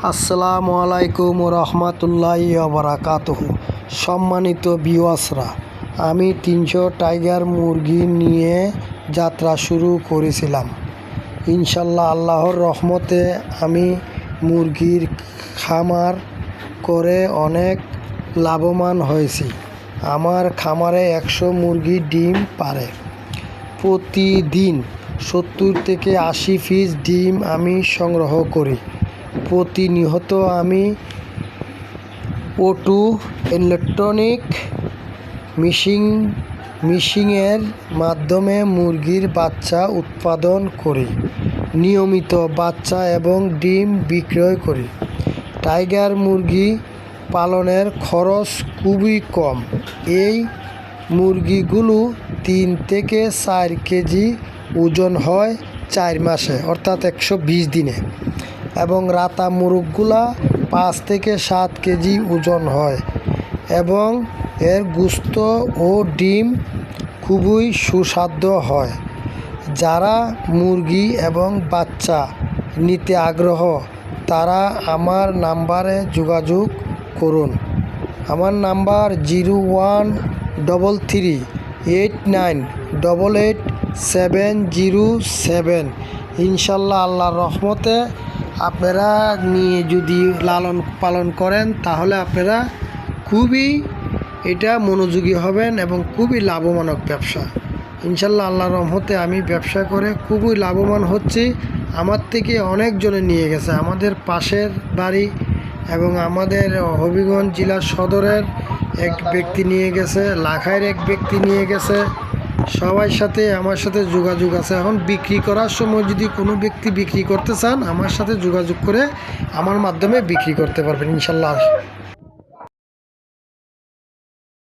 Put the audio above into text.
আসসালামু আলাইকুম রহমতুল্লাহি বারাকাতুহু। সম্মানিত ভিউয়ার্সরা, আমি 300 টাইগার মুরগি নিয়ে যাত্রা শুরু করেছিলাম। ইনশাল্লাহ আল্লাহর রহমতে আমি মুরগির খামার করে অনেক লাভবান হয়েছি। আমার খামারে 100 মুরগি ডিম পারে। প্রতিদিন 70 থেকে 80 পিস ডিম আমি সংগ্রহ করি। প্রতিনিয়ত আমি O2 ইলেকট্রনিক মেশিনের মাধ্যমে মুরগির বাচ্চা উৎপাদন করি। নিয়মিত বাচ্চা এবং ডিম বিক্রয় করি। টাইগার মুরগি পালনের খরচ খুবই কম। এই মুরগিগুলো 3 থেকে 4 কেজি ওজন হয় 4 মাসে, অর্থাৎ 120 দিনে, এবং রাতা মুরগগুলা 5 থেকে 7 কেজি ওজন হয় এবং এর গোশত ও ডিম খুবই সুস্বাদু হয়। যারা মুরগি এবং বাচ্চা নিতে আগ্রহ তারা আমার নাম্বারে যোগাযোগ করুন। আমার নাম্বার 013389888707। ইনশাল্লাহ আল্লাহর রহমতে আপনারা নিয়ে যদি লালন পালন করেন তাহলে আপনারা খুবই এটা মনোযোগী হবেন এবং খুবই লাভজনক ব্যবসা। ইনশাল্লাহ আল্লাহর রহমতে আমি ব্যবসা করে খুবই লাভবান হচ্ছি। আমার থেকে অনেকজনে নিয়ে গেছে, আমাদের পাশের বাড়ি এবং আমাদের হবিগঞ্জ জেলার সদরের এক ব্যক্তি নিয়ে গেছে, লাখাইয়ের এক ব্যক্তি নিয়ে গেছে। সবার সাথে আমার সাথে যোগাযোগ আছে। এখন বিক্রি করার সময় যদি কোনো ব্যক্তি বিক্রি করতে চান আমার সাথে যোগাযোগ করে আমার মাধ্যমে বিক্রি করতে পারবেন ইনশাল্লাহ।